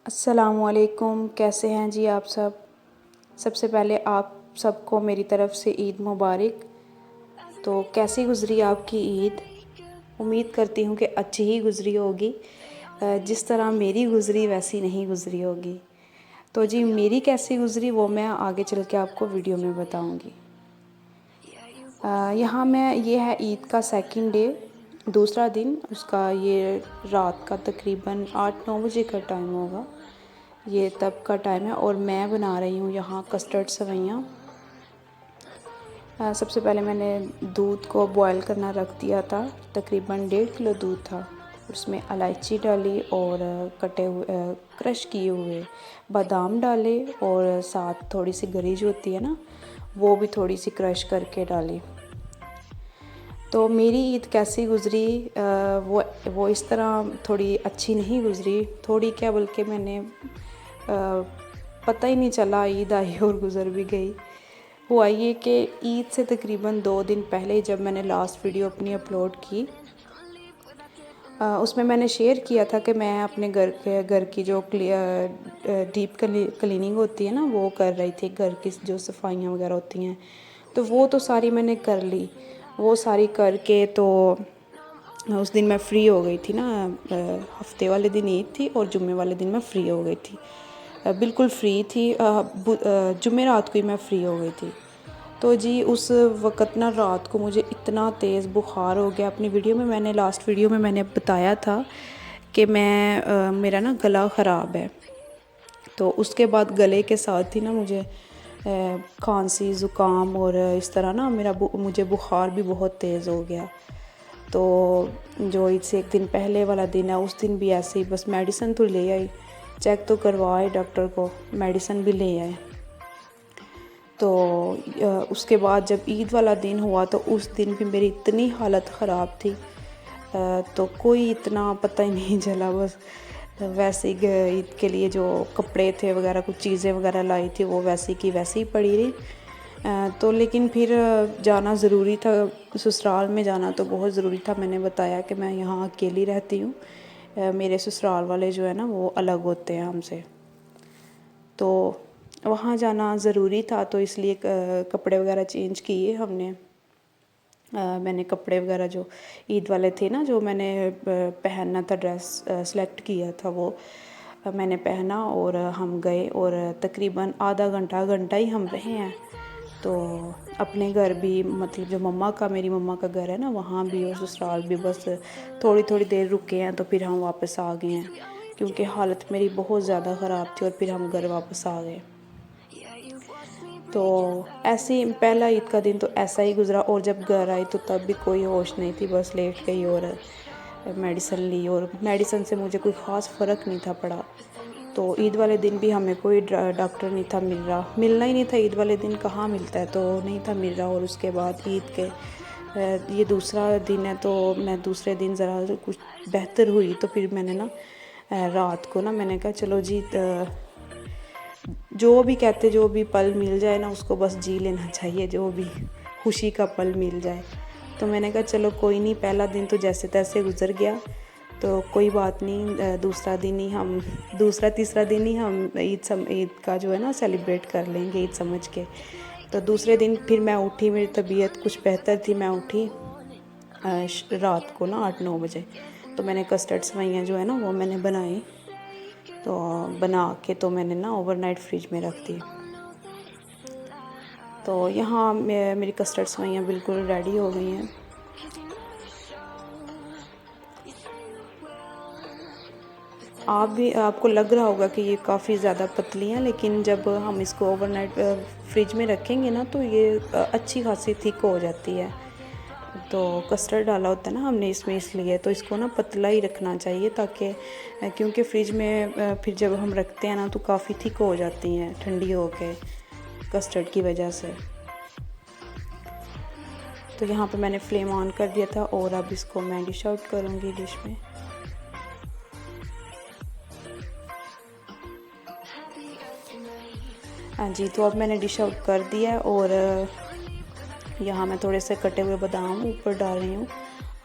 अस्सलामुअलैकुम, कैसे हैं जी आप सब। सबसे पहले आप सबको मेरी तरफ़ से ईद मुबारक। तो कैसी गुज़री आपकी ईद। उम्मीद करती हूँ कि अच्छी ही गुज़री होगी। जिस तरह मेरी गुज़री वैसी नहीं गुज़री होगी। तो जी मेरी कैसी गुज़री वो मैं आगे चल के आपको वीडियो में बताऊँगी। यहाँ मैं ये है ईद का सेकंड डे, दूसरा दिन उसका। ये रात का तकरीबन 8-9 बजे का टाइम होगा, ये तब का टाइम है। और मैं बना रही हूँ यहाँ कस्टर्ड सेवइयाँ। सबसे पहले मैंने दूध को बॉयल करना रख दिया था, तकरीबन 1.5 किलो दूध था। उसमें इलायची डाली और कटे हुए क्रश किए हुए बादाम डाले, और साथ थोड़ी सी गरी होती है ना, वो भी थोड़ी सी क्रश करके डाली। तो मेरी ईद कैसी गुज़री, वो इस तरह थोड़ी अच्छी नहीं गुज़री। थोड़ी क्या, बल्कि मैंने पता ही नहीं चला, ईद आई और गुज़र भी गई। हुआ ये कि ईद से तकरीबन 2 दिन पहले जब मैंने लास्ट वीडियो अपनी अपलोड की, उसमें मैंने शेयर किया था कि मैं अपने घर की जो डीप क्लीनिंग होती है ना, वो कर रही थी। घर की जो सफाइयाँ वगैरह होती हैं, तो वो तो सारी मैंने कर ली। वो सारी करके तो उस दिन मैं फ़्री हो गई थी ना। हफ्ते वाले दिन ईद थी और जुम्मे वाले दिन मैं फ़्री हो गई थी, बिल्कुल फ़्री थी। जुम्मे रात को ही मैं फ़्री हो गई थी। तो जी उस वक़्त ना रात को मुझे इतना तेज़ बुखार हो गया। अपनी वीडियो में मैंने लास्ट वीडियो में मैंने बताया था कि मेरा ना गला ख़राब है। तो उसके बाद गले के साथ ही ना मुझे खांसी ज़ुकाम और इस तरह ना मुझे बुखार भी बहुत तेज़ हो गया। तो जो इससे एक दिन पहले वाला दिन है, उस दिन भी ऐसे ही बस मेडिसिन तो ले आई, चेक तो करवाए डॉक्टर को, मेडिसिन भी ले आए। तो उसके बाद जब ईद वाला दिन हुआ तो उस दिन भी मेरी इतनी हालत ख़राब थी, तो कोई इतना पता ही नहीं चला। बस वैसे ही ईद के लिए जो कपड़े थे वगैरह, कुछ चीज़ें वगैरह लाई थी, वो वैसी की वैसी ही पड़ी रही। तो लेकिन फिर जाना ज़रूरी था, ससुराल में जाना तो बहुत ज़रूरी था। मैंने बताया कि मैं यहाँ अकेली रहती हूँ, मेरे ससुराल वाले जो है ना वो अलग होते हैं हमसे, तो वहाँ जाना ज़रूरी था। तो इसलिए कपड़े वगैरह चेंज किए हमने। मैंने कपड़े वगैरह जो ईद वाले थे ना, जो मैंने पहनना था, ड्रेस सेलेक्ट किया था, वो मैंने पहना और हम गए। और तकरीबन आधा घंटा ही हम रहे हैं। तो अपने घर भी, मतलब जो मेरी मम्मा का घर है ना, वहाँ भी और ससुराल भी बस थोड़ी देर रुके हैं। तो फिर हम वापस आ गए हैं, क्योंकि हालत मेरी बहुत ज़्यादा ख़राब थी। और फिर हम घर वापस आ गए। तो ऐसे ही पहला ईद का दिन तो ऐसा ही गुज़रा। और जब घर आई तो तब भी कोई होश नहीं थी, बस लेट गई और मेडिसिन ली। और मेडिसिन से मुझे कोई ख़ास फ़र्क नहीं था पड़ा। तो ईद वाले दिन भी हमें कोई डॉक्टर नहीं था मिलना ही नहीं था। ईद वाले दिन कहाँ मिलता है, तो नहीं था मिल रहा। और उसके बाद ईद के ये दूसरा दिन है, तो मैं दूसरे दिन ज़रा कुछ बेहतर हुई। तो फिर मैंने ना रात को ना मैंने कहा चलो जी, जो भी पल मिल जाए ना, उसको बस जी लेना चाहिए, जो भी खुशी का पल मिल जाए। तो मैंने कहा चलो कोई नहीं, पहला दिन तो जैसे तैसे गुज़र गया, तो कोई बात नहीं। दूसरा तीसरा दिन ही हम ईद का जो है ना सेलिब्रेट कर लेंगे, ईद समझ के। तो दूसरे दिन फिर मैं उठी, मेरी तबीयत कुछ बेहतर थी। मैं उठी रात को ना 8-9 बजे। तो मैंने कस्टर्ड सेवइयाँ जो है ना वो मैंने बनाई। तो बना के तो मैंने ना ओवरनाइट फ्रिज में रख दी। तो यहाँ मेरी कस्टर्ड सेवइयाँ बिल्कुल रेडी हो गई हैं। आपको लग रहा होगा कि ये काफ़ी ज़्यादा पतली हैं, लेकिन जब हम इसको ओवरनाइट फ्रिज में रखेंगे ना, तो ये अच्छी खासी थिक हो जाती है। तो कस्टर्ड डाला होता है ना हमने इसमें, इसलिए तो इसको ना पतला ही रखना चाहिए, ताकि क्योंकि फ्रिज में फिर जब हम रखते हैं ना तो काफ़ी थिक हो जाती हैं ठंडी हो के, कस्टर्ड की वजह से। तो यहाँ पे मैंने फ्लेम ऑन कर दिया था और अब इसको मैं डिश आउट करूँगी डिश में। हाँ जी, तो अब मैंने डिश आउट कर दिया। और यहाँ मैं थोड़े से कटे हुए बादाम ऊपर डाल रही हूँ।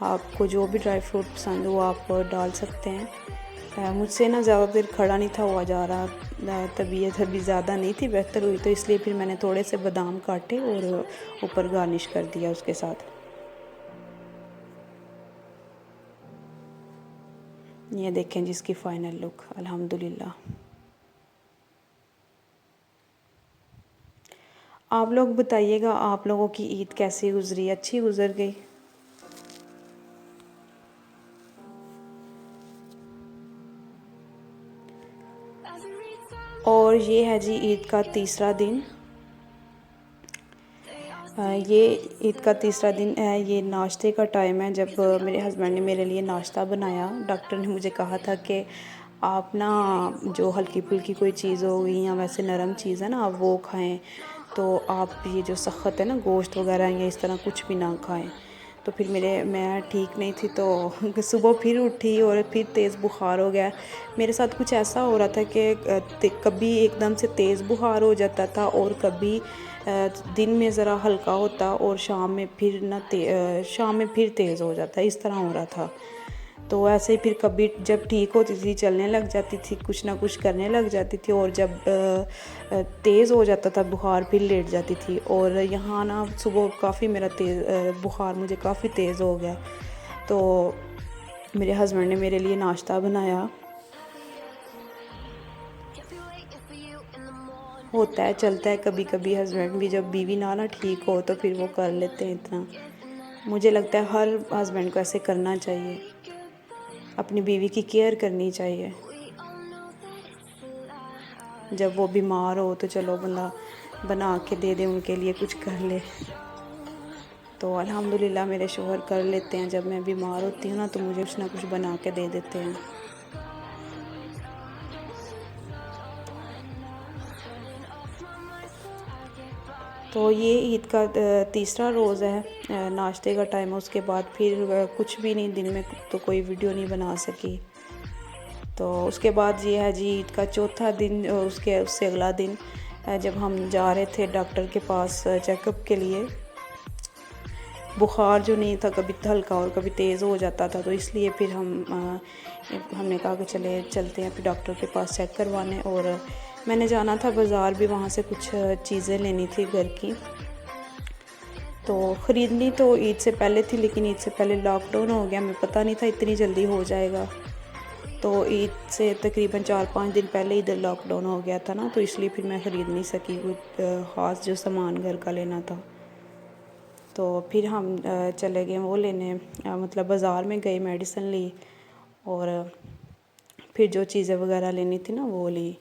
आपको जो भी ड्राई फ्रूट पसंद हो आप डाल सकते हैं। मुझसे ना ज़्यादा देर खड़ा नहीं था हुआ जा रहा, तबीयत अभी ज़्यादा नहीं थी बेहतर हुई, तो इसलिए फिर मैंने थोड़े से बादाम काटे और ऊपर गार्निश कर दिया उसके साथ। ये देखें जिसकी फ़ाइनल लुक अल्हम्दुलिल्लाह। आप लोग बताइएगा आप लोगों की ईद कैसी गुजरी? अच्छी गुजर गई? और ये है जी ईद का तीसरा दिन। ये ईद का तीसरा दिन है। ये नाश्ते का टाइम है। जब मेरे हस्बैंड ने मेरे लिए नाश्ता बनाया, डॉक्टर ने मुझे कहा था कि आप ना जो हल्की फुल्की कोई चीज़ हो गई या वैसे नरम चीज़ है ना आप वो खाएं, तो आप ये जो सख्त है ना गोश्त वगैरह या इस तरह कुछ भी ना खाएं। तो फिर मैं ठीक नहीं थी, तो सुबह फिर उठी और फिर तेज़ बुखार हो गया। मेरे साथ कुछ ऐसा हो रहा था कि कभी एकदम से तेज़ बुखार हो जाता था और कभी दिन में ज़रा हल्का होता और शाम में फिर तेज़ हो जाता, इस तरह हो रहा था। तो ऐसे ही फिर कभी जब ठीक होती थी चलने लग जाती थी, कुछ ना कुछ करने लग जाती थी, और जब तेज़ हो जाता था बुखार फिर लेट जाती थी। और यहाँ ना सुबह काफ़ी मेरा बुखार मुझे काफ़ी तेज़ हो गया। तो मेरे हस्बैंड ने मेरे लिए नाश्ता बनाया। होता है, चलता है कभी कभी, हस्बैंड भी जब बीवी ना ठीक हो तो फिर वो कर लेते हैं इतना। मुझे लगता है हर हस्बैंड को ऐसे करना चाहिए, अपनी बीवी की केयर करनी चाहिए। जब वो बीमार हो तो चलो बंदा बना के दे दे, उनके लिए कुछ कर ले। तो अल्हम्दुलिल्लाह मेरे शोहर कर लेते हैं। जब मैं बीमार होती हूँ ना तो मुझे कुछ ना कुछ बना के दे देते हैं। तो ये ईद का तीसरा रोज़ है, नाश्ते का टाइम है। उसके बाद फिर कुछ भी नहीं, दिन में तो कोई वीडियो नहीं बना सकी। तो उसके बाद ये है जी ईद का चौथा दिन। उससे अगला दिन जब हम जा रहे थे डॉक्टर के पास चेकअप के लिए, बुखार जो नहीं था, कभी हल्का और कभी तेज़ हो जाता था, तो इसलिए फिर हमने कहा कि चलते हैं फिर डॉक्टर के पास चेक करवाने। और मैंने जाना था बाज़ार भी, वहाँ से कुछ चीज़ें लेनी थी घर की। तो ख़रीदनी तो ईद से पहले थी, लेकिन ईद से पहले लॉकडाउन हो गया, हमें पता नहीं था इतनी जल्दी हो जाएगा। तो ईद से तकरीबन 4-5 दिन पहले इधर लॉकडाउन हो गया था ना, तो इसलिए फिर मैं ख़रीद नहीं सकी कुछ ख़ास जो सामान घर का लेना था। तो फिर हम चले गए वो लेने, मतलब बाज़ार में गए, मेडिसिन ली और फिर जो चीज़ें वगैरह लेनी थी ना वो ली।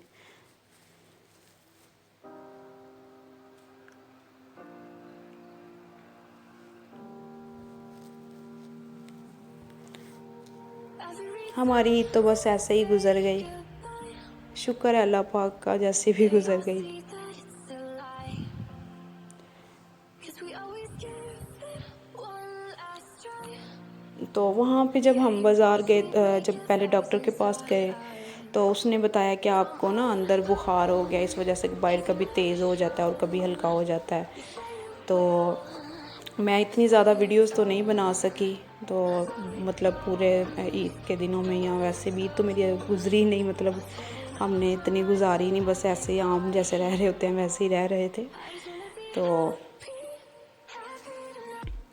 हमारी ईद तो बस ऐसे ही गुज़र गई, शुक्र है अल्लाह पाक का, जैसे भी गुज़र गई। तो वहाँ पे जब हम बाज़ार गए, जब पहले डॉक्टर के पास गए तो उसने बताया कि आपको ना अंदर बुखार हो गया, इस वजह से बाहर कभी तेज़ हो जाता है और कभी हल्का हो जाता है। तो मैं इतनी ज़्यादा वीडियोस तो नहीं बना सकी, तो मतलब पूरे ईद के दिनों में या वैसे भी तो मेरी गुजरी नहीं, मतलब हमने इतनी गुजारी नहीं, बस ऐसे ही आम जैसे रह रहे होते हैं वैसे ही रह रहे थे। तो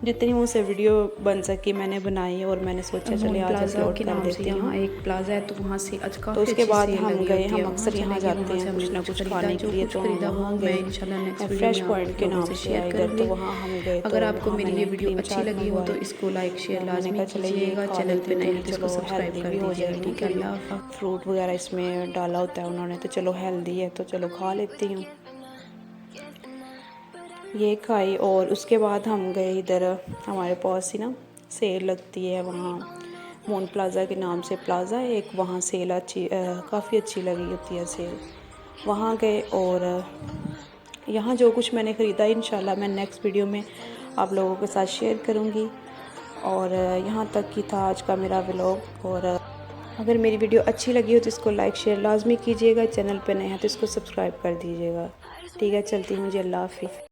जितनी मुझसे वीडियो बन सकी मैंने बनाई और मैंने सोचा चले आज अपलोड कर देती हूँ। यहाँ एक प्लाजा है तो वहाँ से आज काफ़ी, तो उसके बाद हम गए, हम अक्सर यहाँ जाते हैं कुछ ना कुछ खाने के लिए, तो हम वहाँ गए फ्रेश पॉइंट के नाम से है इधर, तो वहाँ हम गए। अगर आपको मेरी ये वीडियो अच्छी लगी हो तो इसको लाइक शेयर लाजमी कीजिएगा, चैनल पे नए हैं तो इसको सब्सक्राइब कर दीजिएगा, ठीक है। अल्लाह, फ्रूट वगैरह इसमें डाला होता है उन्होंने, तो चलो हेल्दी है तो चलो खा लेती हूँ, ये खाई। और उसके बाद हम गए इधर, हमारे पास ही ना सेल लगती है वहाँ, मून प्लाज़ा के नाम से प्लाज़ा है एक, वहाँ सेल काफ़ी अच्छी लगी होती है सेल, वहाँ गए। और यहाँ जो कुछ मैंने ख़रीदा इंशाल्लाह मैं नेक्स्ट वीडियो में आप लोगों के साथ शेयर करूँगी। और यहाँ तक की था आज का मेरा व्लॉग। और अगर मेरी वीडियो अच्छी लगी हो तो इसको लाइक शेयर लाजमी कीजिएगा, चैनल पर नए हैं तो इसको सब्सक्राइब कर दीजिएगा, ठीक है। चलती हूँ जी, अल्लाह हाफ़िज़।